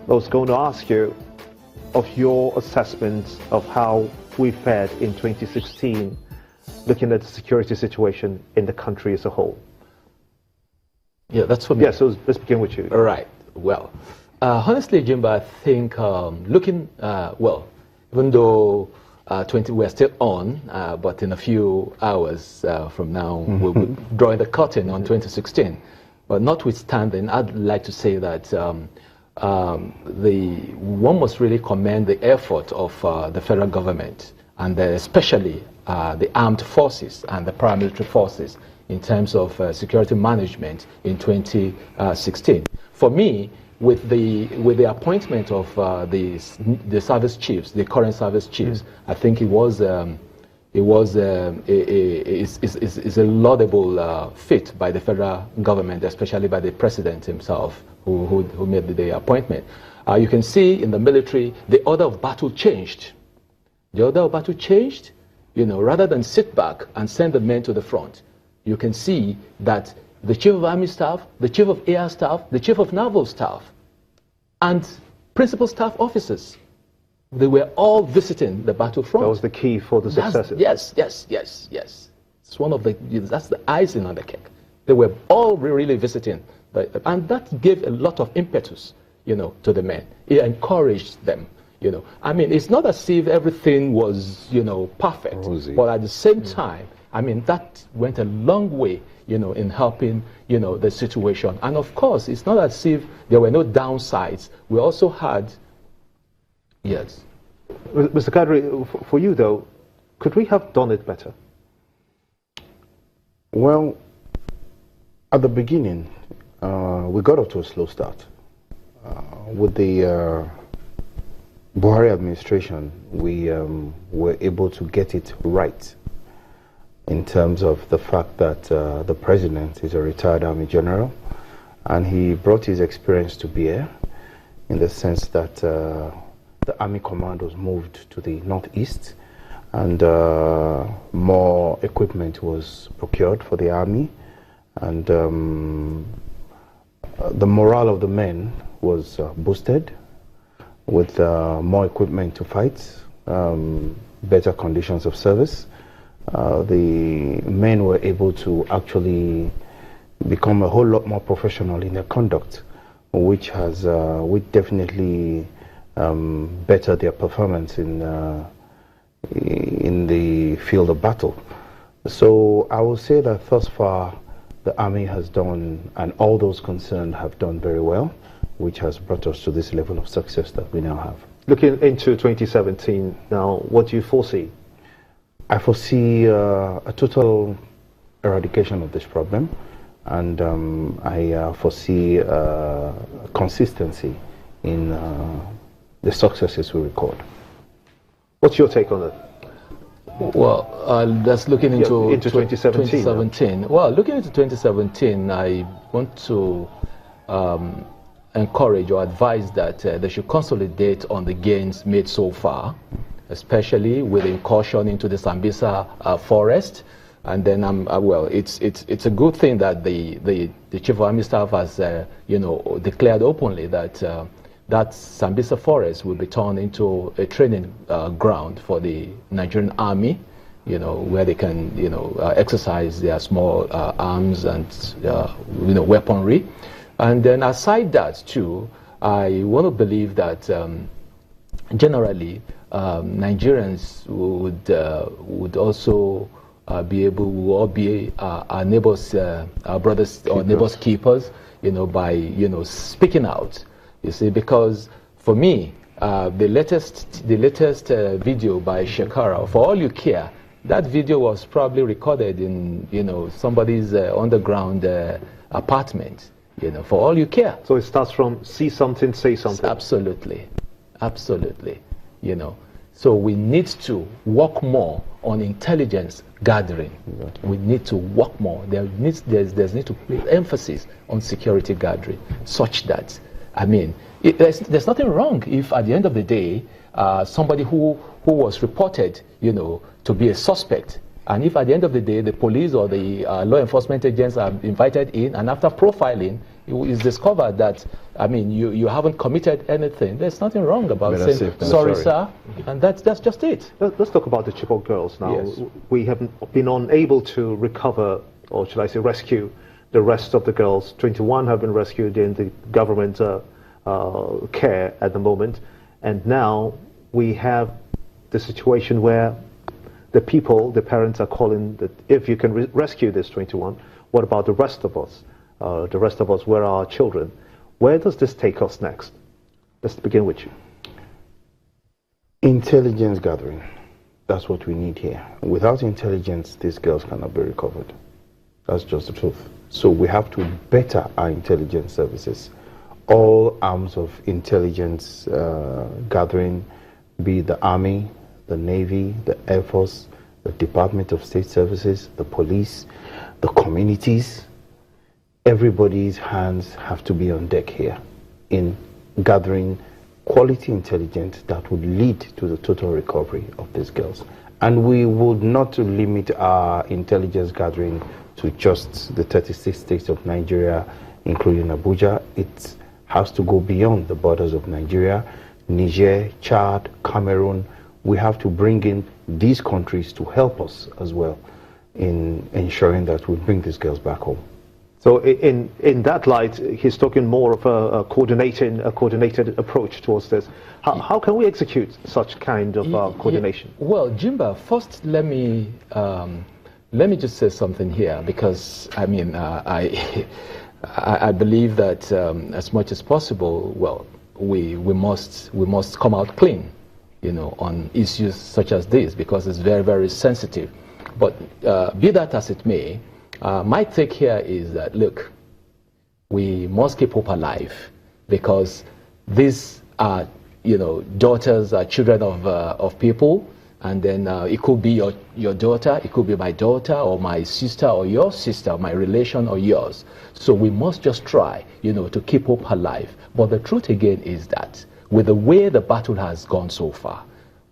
I was going to ask you of your assessment of how we fared in 2016, looking at the security situation in the country as a whole. Yeah, that's for me. Yeah, so let's begin with you. All right. Well, honestly, Jimba, I think well, even though we're still on, but in a few hours from now, we'll be drawing the curtain on 2016. But notwithstanding, I'd like to say that one must really commend the effort of the federal government, and especially the armed forces and the paramilitary forces in terms of security management in 2016. For me, with the appointment of the service chiefs, the current service chiefs, I think it was a laudable feat by the federal government, especially by the president himself, who made the appointment. You can see in the military, the order of battle changed. The order of battle changed, rather than sit back and send the men to the front. You can see that the Chief of Army Staff, the Chief of Air Staff, the Chief of Naval Staff, and Principal Staff Officers, they were all visiting the battlefront. That was the key for the success. Yes. It's that's the icing on the cake. They were all really visiting, and that gave a lot of impetus, to the men. It encouraged them. I mean, it's not as if everything was, perfect, Rosy. But at the same time, I mean, that went a long way, in helping, the situation. And of course, it's not as if there were no downsides. We also had, yes. Mr. Kadri, for you though, could we have done it better? Well, at the beginning, we got off to a slow start. With the Buhari administration, we were able to get it right in terms of the fact that the president is a retired army general, and he brought his experience to bear in the sense that the army command was moved to the northeast, and more equipment was procured for the army, and the morale of the men was boosted with more equipment to fight, better conditions of service. The men were able to actually become a whole lot more professional in their conduct, which definitely bettered their performance in the field of battle. So I will say that thus far the army has done, and all those concerned have done very well, which has brought us to this level of success that we now have. Looking into 2017 now, what do you foresee? I foresee a total eradication of this problem, and I foresee consistency in the successes we record. What's your take on it? Well, that's looking into 2017. Well, looking into 2017, I want to encourage or advise that they should consolidate on the gains made so far, especially with the incursion into the Sambisa forest. And then, it's a good thing that the Chief of Army Staff has, declared openly that that Sambisa forest will be turned into a training ground for the Nigerian Army, where they can, exercise their small arms and, weaponry. And then aside that too, I want to believe that generally Nigerians would also be our neighbors, our brothers or neighbors keepers, by speaking out. You see, because for me, the latest video by Shekara, For All You Care, that video was probably recorded in somebody's underground apartment. For all you care. So it starts from see something, say something. Absolutely. So we need to work more on intelligence gathering. Exactly. We need to work more. There's need to put emphasis on security gathering, such that, I mean, there's nothing wrong if at the end of the day, somebody who was reported, to be a suspect, And if at the end of the day, the police or the law enforcement agents are invited in, and after profiling, it is discovered that, I mean, you haven't committed anything, there's nothing wrong about saying, sorry, sir, and that's just it. Let's talk about the Chibok girls now. Yes. We have been unable to recover, or should I say rescue, the rest of the girls. 21 have been rescued in the government care at the moment. And now we have the situation where the parents are calling that if you can rescue this 21, what about the rest of us? The rest of us, where are our children? Where does this take us next? Let's begin with you. Intelligence gathering. That's what we need here. Without intelligence, these girls cannot be recovered. That's just the truth. So we have to better our intelligence services. All arms of intelligence gathering, be it the Army, the Navy, the Air Force, the Department of State Services, the police, the communities, everybody's hands have to be on deck here in gathering quality intelligence that would lead to the total recovery of these girls. And we would not limit our intelligence gathering to just the 36 states of Nigeria, including Abuja. It has to go beyond the borders of Nigeria, Niger, Chad, Cameroon. We have to bring in these countries to help us as well in ensuring that we bring these girls back home. So in that light, he's talking more of a coordinated approach towards this. How can we execute such kind of coordination? Well, Jimba, first let me just say something here, because I mean I believe that as much as possible, well, we must come out clean, you know, on issues such as this, because it's very, very sensitive. But be that as it may, my take here is that, look, we must keep hope alive, because these are, you know, daughters are children of people, and then it could be your daughter, it could be my daughter or my sister or your sister, my relation or yours. So we must just try, you know, to keep hope alive. But the truth again is that with the way the battle has gone so far,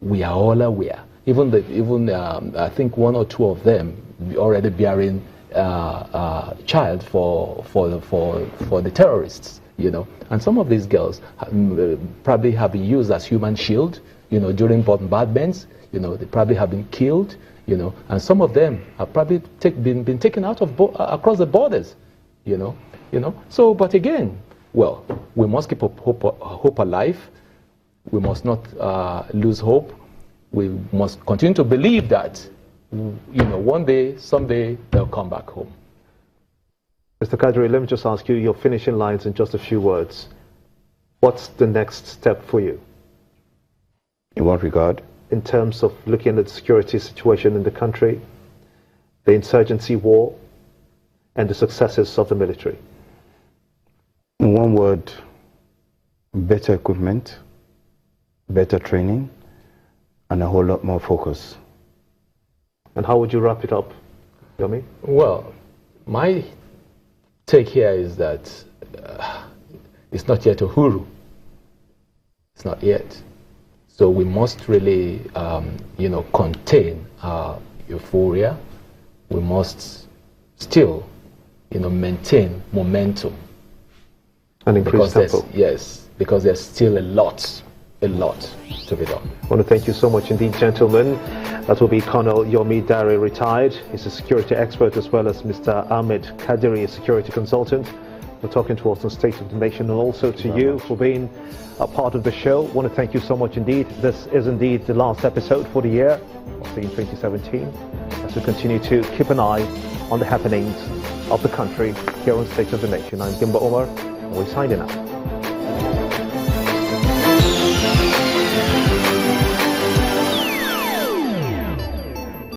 we are all aware. Even I think one or two of them already bearing child for the terrorists, you know, and some of these girls probably have been used as human shield, you know, during bombardments, you know, they probably have been killed, you know, and some of them have probably been taken out of across the borders, you know. So, but again, well, we must keep hope alive. We must not lose hope. We must continue to believe that, you know, one day, someday, they'll come back home. Mr. Kadri, let me just ask you your finishing lines in just a few words. What's the next step for you? In what regard? In terms of looking at the security situation in the country, the insurgency war, and the successes of the military. In one word, better equipment, better training, and a whole lot more focus. And how would you wrap it up, Yomi? Well, my take here is that it's not yet Uhuru. It's not yet. So we must really, you know, contain our euphoria. We must still, you know, maintain momentum. And increase tempo. Yes, because there's still a lot to be done. I want to thank you so much indeed, gentlemen. That will be Colonel Yomi Dare, retired. He's a security expert, as well as Mr. Ahmed Kadiri, a security consultant. We're talking to us on State of the Nation, and also to you for being a part of the show. I want to thank you so much indeed. This is indeed the last episode for the year of 2017, as we continue to keep an eye on the happenings of the country here on State of the Nation. I'm Gimba Omar, and we're signing out.